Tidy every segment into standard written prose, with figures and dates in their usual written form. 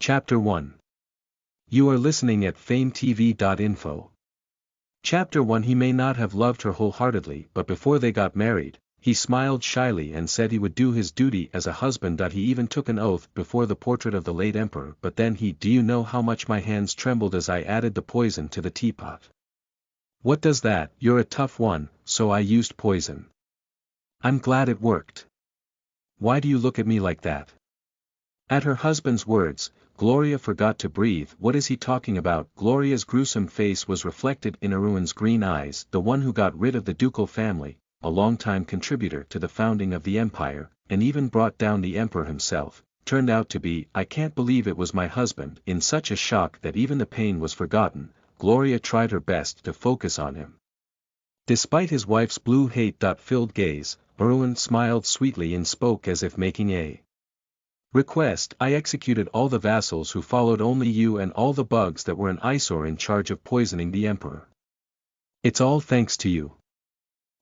Chapter 1. You are listening at FameTV.info. Chapter 1. He may not have loved her wholeheartedly, but before they got married, he smiled shyly and said he would do his duty as a husband. He even took an oath before the portrait of the late emperor. But then do you know how much my hands trembled as I added the poison to the teapot? What does that? You're a tough one, so I used poison. I'm glad it worked. Why do you look at me like that? At her husband's words, Gloria forgot to breathe. What is he talking about? Gloria's gruesome face was reflected in Erwin's green eyes. The one who got rid of the ducal family, a longtime contributor to the founding of the empire, and even brought down the emperor himself, turned out to be. I can't believe it was my husband. In such a shock that even the pain was forgotten, Gloria tried her best to focus on him. Despite his wife's blue hate-filled gaze, Erwin smiled sweetly and spoke as if making a request. I executed all the vassals who followed only you and all the bugs that were an eyesore in charge of poisoning the emperor. It's all thanks to you.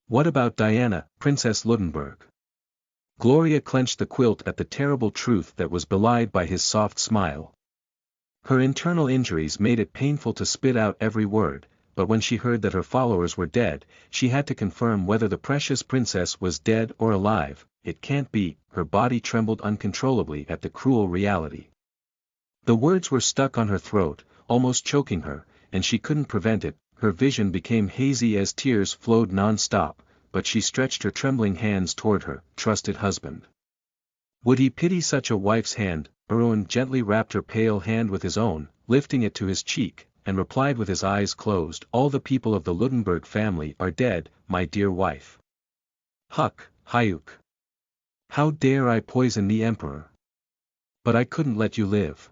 What about Diana, Princess Ludenberg? Gloria clenched the quilt at the terrible truth that was belied by his soft smile. Her internal injuries made it painful to spit out every word, but when she heard that her followers were dead, she had to confirm whether the precious princess was dead or alive. It can't be. Her body trembled uncontrollably at the cruel reality. The words were stuck on her throat, almost choking her, and she couldn't prevent it. Her vision became hazy as tears flowed non-stop, but she stretched her trembling hands toward her trusted husband. Would he pity such a wife's hand? Erwin gently wrapped her pale hand with his own, lifting it to his cheek, and replied with his eyes closed. All the people of the Ludenberg family are dead, my dear wife. Huck, Hyuk. How dare I poison the emperor? But I couldn't let you live.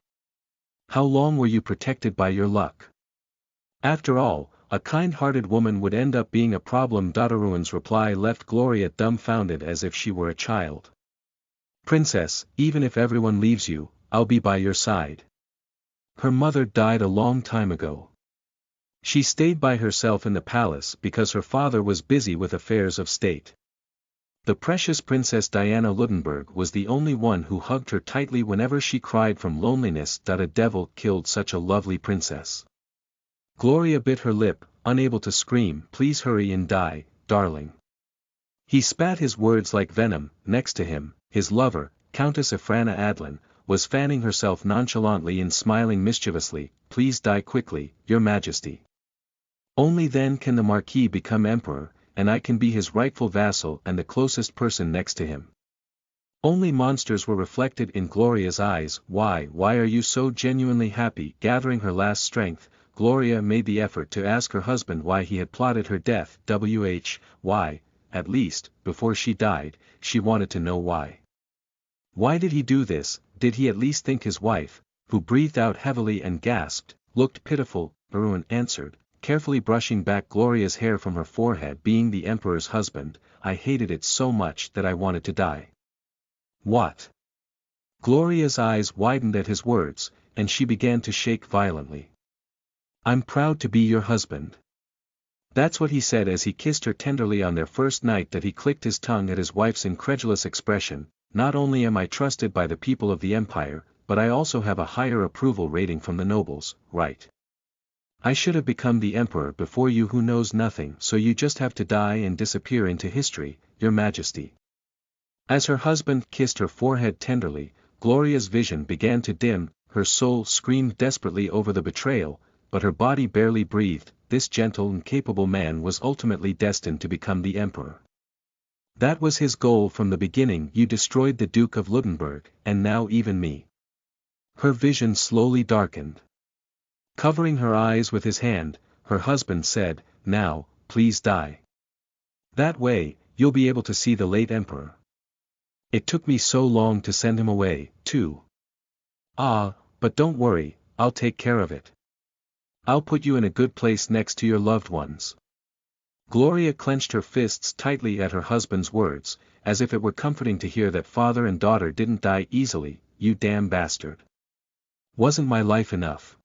How long were you protected by your luck? After all, a kind-hearted woman would end up being a problem. Erwin's reply left Gloria dumbfounded as if she were a child. Princess, even if everyone leaves you, I'll be by your side. Her mother died a long time ago. She stayed by herself in the palace because her father was busy with affairs of state. The precious Princess Diana Ludenberg was the only one who hugged her tightly whenever she cried from loneliness. A devil killed such a lovely princess. Gloria bit her lip, unable to scream. Please hurry and die, darling. He spat his words like venom. Next to him, his lover, Countess Efrana Adlin, was fanning herself nonchalantly and smiling mischievously. Please die quickly, your majesty. Only then can the Marquis become emperor, and I can be his rightful vassal and the closest person next to him. Only monsters were reflected in Gloria's eyes. Why are you so genuinely happy? Gathering her last strength, Gloria made the effort to ask her husband why he had plotted her death. Why, at least, before she died, she wanted to know why. Why did he do this? Did he at least think his wife, who breathed out heavily and gasped, looked pitiful? Erwin answered, carefully brushing back Gloria's hair from her forehead. Being the emperor's husband, I hated it so much that I wanted to die. What? Gloria's eyes widened at his words, and she began to shake violently. I'm proud to be your husband. That's what he said as he kissed her tenderly on their first night. He clicked his tongue at his wife's incredulous expression. Not only am I trusted by the people of the empire, but I also have a higher approval rating from the nobles, right? I should have become the emperor before you. Who knows nothing, so you just have to die and disappear into history, your majesty. As her husband kissed her forehead tenderly, Gloria's vision began to dim. Her soul screamed desperately over the betrayal, but her body barely breathed. This gentle and capable man was ultimately destined to become the emperor. That was his goal from the beginning. You destroyed the Duke of Ludenberg, and now even me. Her vision slowly darkened. Covering her eyes with his hand, her husband said, now, please die. That way, you'll be able to see the late emperor. It took me so long to send him away, too. Ah, but don't worry, I'll take care of it. I'll put you in a good place next to your loved ones. Gloria clenched her fists tightly at her husband's words, as if it were comforting to hear that father and daughter didn't die easily. You damn bastard. Wasn't my life enough?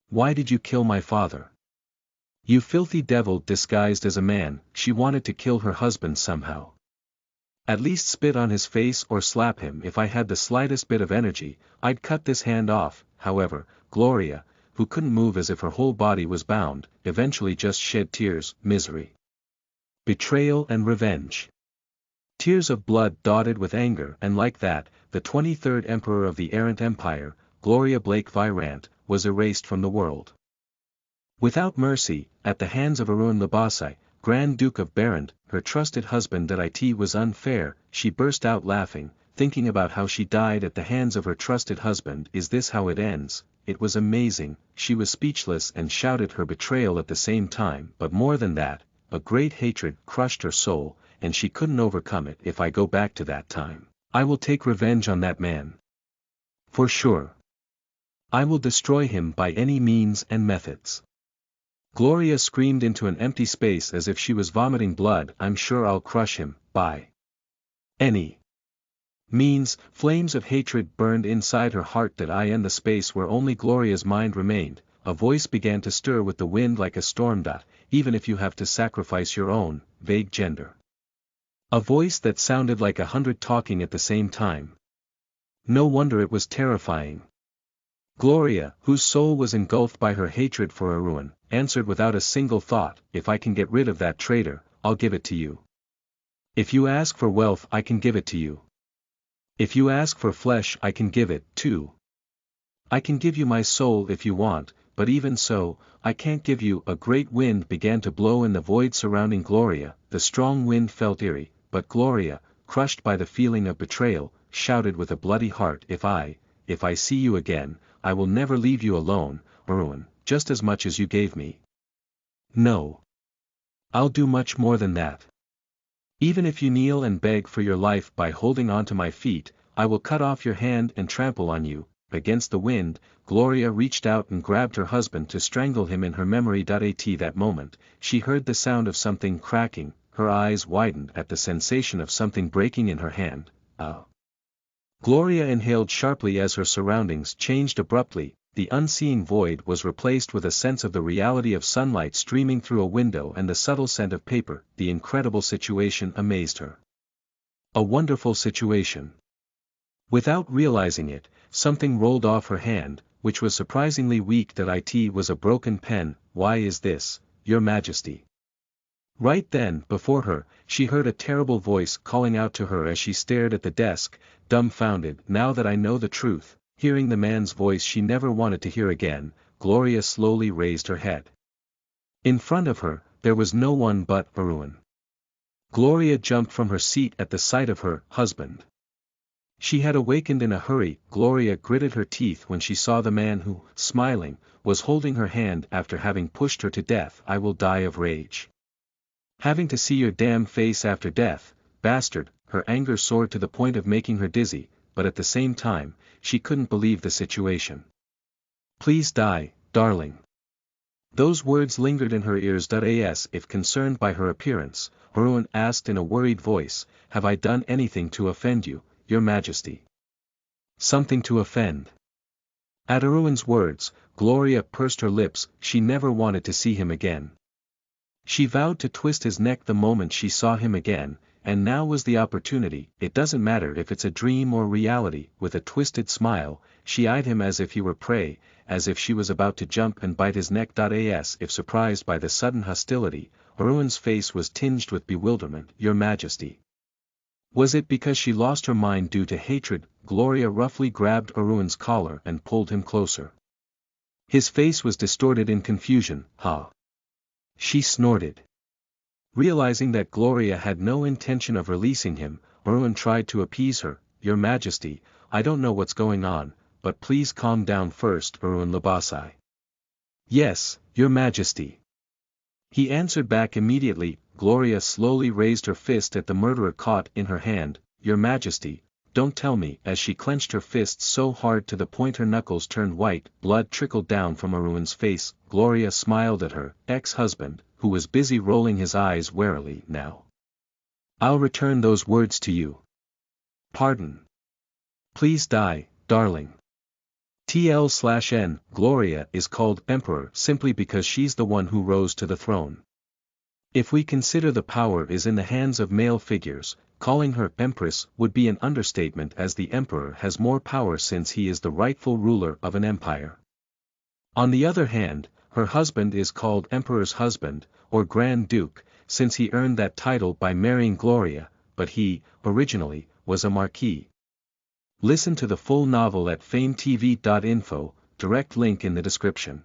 Why did you kill my father? You filthy devil disguised as a man. She wanted to kill her husband somehow. At least spit on his face or slap him. If I had the slightest bit of energy, I'd cut this hand off. However, Gloria, who couldn't move as if her whole body was bound, eventually just shed tears, misery, betrayal and revenge. Tears of blood dotted with anger, and like that, the 23rd Emperor of the errant empire, Gloria Blake Virant, was erased from the world. Without mercy, at the hands of Arun Labasai, Grand Duke of Barrand, her trusted husband. That it was unfair, she burst out laughing, thinking about how she died at the hands of her trusted husband. Is this how it ends? It was amazing. She was speechless and shouted her betrayal at the same time. But more than that, a great hatred crushed her soul, and she couldn't overcome it. If I go back to that time, I will take revenge on that man. For sure. I will destroy him by any means and methods. Gloria screamed into an empty space as if she was vomiting blood. I'm sure I'll crush him, by any means. Flames of hatred burned inside her heart. That I and the space where only Gloria's mind remained, a voice began to stir with the wind like a storm. Even if you have to sacrifice your own, vague gender. A voice that sounded like 100 talking at the same time. No wonder it was terrifying. Gloria, whose soul was engulfed by her hatred for Arun, answered without a single thought, if I can get rid of that traitor, I'll give it to you. If you ask for wealth, I can give it to you. If you ask for flesh, I can give it, too. I can give you my soul if you want, but even so, I can't give you. A great wind began to blow in the void surrounding Gloria. The strong wind felt eerie, but Gloria, crushed by the feeling of betrayal, shouted with a bloody heart, If I see you again, I will never leave you alone, Arun, just as much as you gave me. No. I'll do much more than that. Even if you kneel and beg for your life by holding on to my feet, I will cut off your hand and trample on you. Against the wind, Gloria reached out and grabbed her husband to strangle him in her memory. At that moment, she heard the sound of something cracking. Her eyes widened at the sensation of something breaking in her hand. Gloria inhaled sharply as her surroundings changed abruptly. The unseeing void was replaced with a sense of the reality of sunlight streaming through a window and the subtle scent of paper. The incredible situation amazed her. A wonderful situation. Without realizing it, something rolled off her hand, which was surprisingly weak. That it was a broken pen. Why is this, Your Majesty? Right then, before her, she heard a terrible voice calling out to her as she stared at the desk, dumbfounded. Now that I know the truth, hearing the man's voice she never wanted to hear again, Gloria slowly raised her head. In front of her, there was no one but Arun. Gloria jumped from her seat at the sight of her husband. She had awakened in a hurry. Gloria gritted her teeth when she saw the man who, smiling, was holding her hand after having pushed her to death. I will die of rage. Having to see your damn face after death, bastard. Her anger soared to the point of making her dizzy, but at the same time, she couldn't believe the situation. Please die, darling. Those words lingered in her ears. If concerned by her appearance, Arun asked in a worried voice, Have I done anything to offend you, Your Majesty? Something to offend? At Arun's words, Gloria pursed her lips. She never wanted to see him again. She vowed to twist his neck the moment she saw him again, and now was the opportunity. It doesn't matter if it's a dream or reality. With a twisted smile, she eyed him as if he were prey, as if she was about to jump and bite his neck. If surprised by the sudden hostility, Arun's face was tinged with bewilderment. Your Majesty. Was it because she lost her mind due to hatred? Gloria roughly grabbed Arun's collar and pulled him closer. His face was distorted in confusion. She snorted. Realizing that Gloria had no intention of releasing him, Arun tried to appease her. Your Majesty, I don't know what's going on, but please calm down first. Arun Labasai. Yes, Your Majesty. He answered back immediately. Gloria slowly raised her fist at the murderer caught in her hand. Your Majesty, don't tell me. As she clenched her fists so hard to the point her knuckles turned white, blood trickled down from Arun's face. Gloria smiled at her ex-husband, who was busy rolling his eyes warily. Now, I'll return those words to you. Pardon. Please die, darling. TL/N, Gloria is called Emperor simply because she's the one who rose to the throne. If we consider the power is in the hands of male figures, calling her empress would be an understatement, as the emperor has more power since he is the rightful ruler of an empire. On the other hand, her husband is called emperor's husband, or Grand Duke, since he earned that title by marrying Gloria, but he, originally, was a marquis. Listen to the full novel at FameTV.info, direct link in the description.